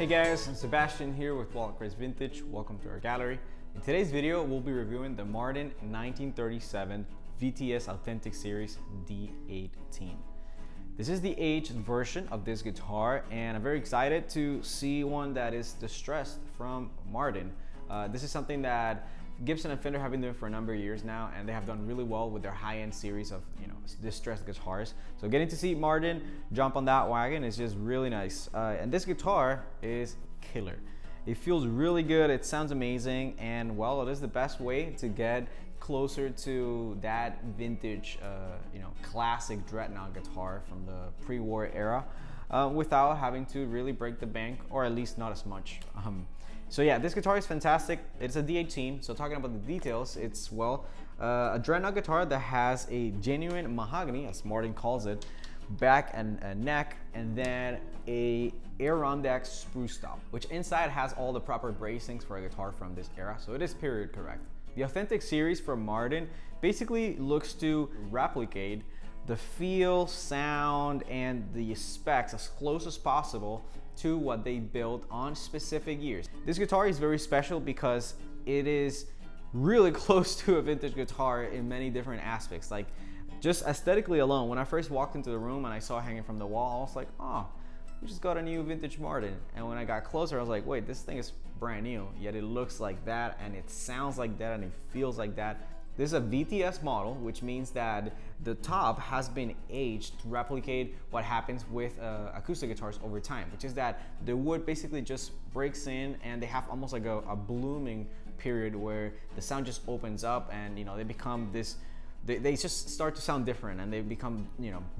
Hey guys, I'm Sebastian here with Wallet Craze Vintage. Welcome to our gallery. In today's video, we'll be reviewing the Martin 1937 VTS Authentic Series D-18. This is the aged version of this guitar, and I'm very excited to see one that is distressed from Martin. This is something that Gibson and Fender have been doing for a number of years now, and they have done really well with their high-end series of distressed guitars. So getting to see Martin jump on that wagon is just really nice. And this guitar is killer. It feels really good, it sounds amazing, and well, it is the best way to get closer to that vintage, classic dreadnought guitar from the pre-war era without having to really break the bank, or at least not as much. So yeah, this guitar is fantastic. It's a D-18, so talking about the details, it's, well, a dreadnought guitar that has a genuine mahogany, as Martin calls it, back and neck, and then a Adirondack spruce top, which inside has all the proper bracings for a guitar from this era, so it is period correct. The Authentic series from Martin basically looks to replicate the feel, sound, and the specs as close as possible to what they built on specific years. This guitar is very special because it is really close to a vintage guitar in many different aspects. Like, just aesthetically alone, when I first walked into the room and I saw it hanging from the wall, I was like, oh, we just got a new vintage Martin. And when I got closer, I was like, wait, this thing is brand new, yet it looks like that, and it sounds like that, and it feels like that. This is a VTS model, which means that the top has been aged to replicate what happens with acoustic guitars over time, which is that the wood basically just breaks in, and they have almost like a blooming period where the sound just opens up, and they become this, they just start to sound different, and they become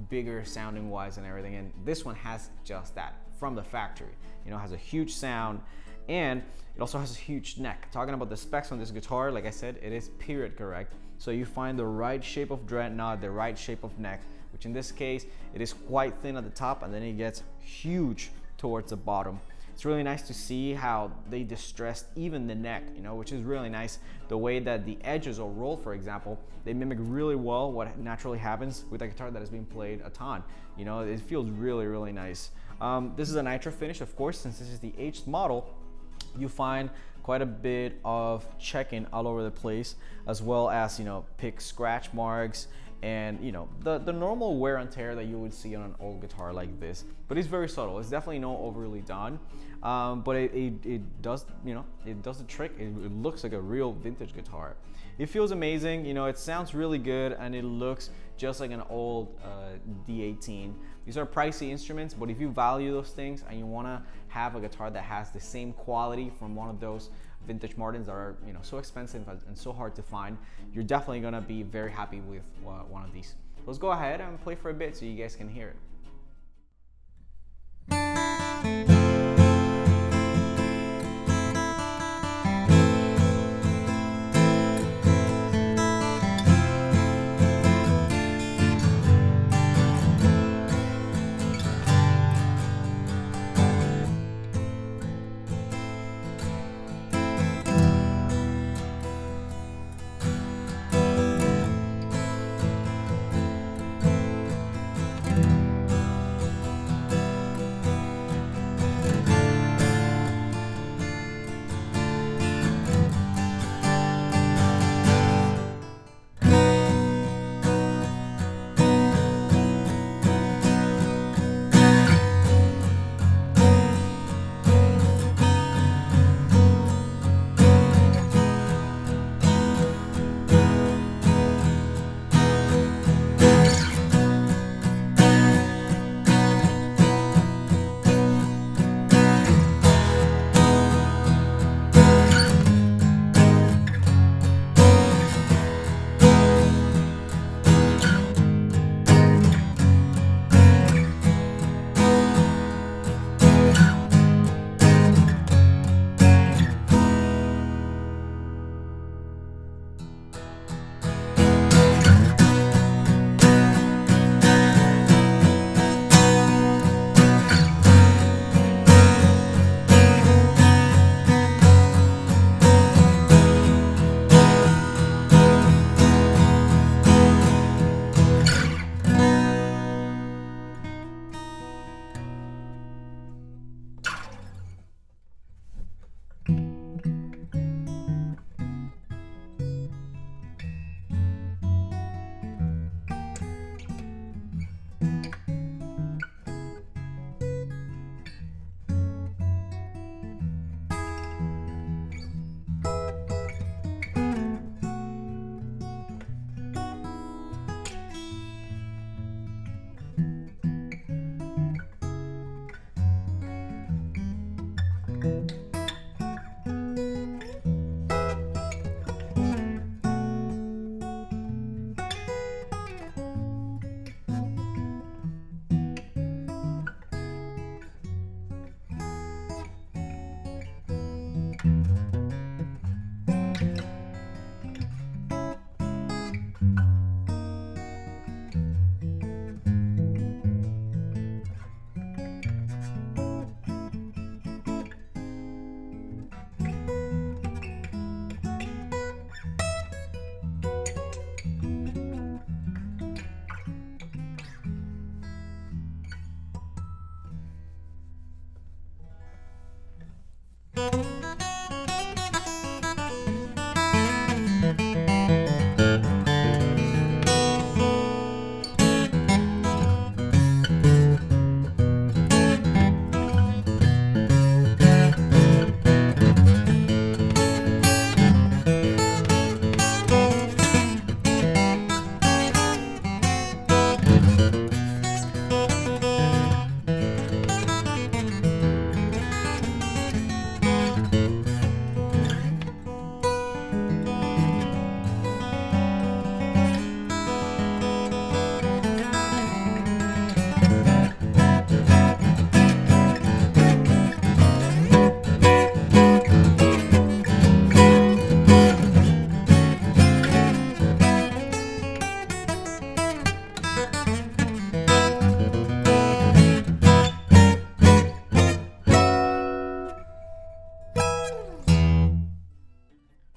bigger sounding wise and everything. And this one has just that from the factory. Has a huge sound, and it also has a huge neck. Talking about the specs on this guitar, like I said, it is period correct. So you find the right shape of dreadnought, the right shape of neck, which in this case, it is quite thin at the top, and then it gets huge towards the bottom. It's really nice to see how they distressed even the neck, which is really nice. The way that the edges are rolled, for example, they mimic really well what naturally happens with a guitar that is being played a ton. It feels really, really nice. This is a nitro finish, of course, since this is the aged model. You find quite a bit of checking all over the place, as well as pick scratch marks and the normal wear and tear that you would see on an old guitar like this. But it's very subtle. It's definitely not overly done, but it does it does the trick. It looks like a real vintage guitar. It feels amazing. It sounds really good, and it looks just like an old D-18. These are pricey instruments, but if you value those things and you want to have a guitar that has the same quality from one of those vintage Martins that are so expensive and so hard to find, you're definitely gonna be very happy with one of these. Let's go ahead and play for a bit so you guys can hear it.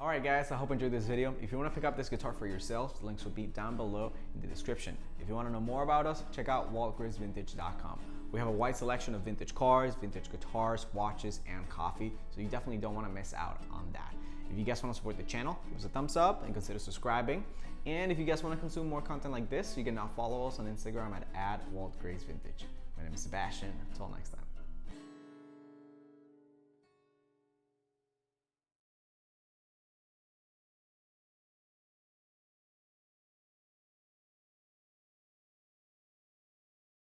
Alright guys, I hope you enjoyed this video. If you want to pick up this guitar for yourself, the links will be down below in the description. If you want to know more about us, check out waltgraysvintage.com. We have a wide selection of vintage cars, vintage guitars, watches, and coffee, so you definitely don't want to miss out on that. If you guys want to support the channel, give us a thumbs up and consider subscribing. And if you guys want to consume more content like this, you can now follow us on Instagram at @waltgraysvintage. My name is Sebastian. Until next time.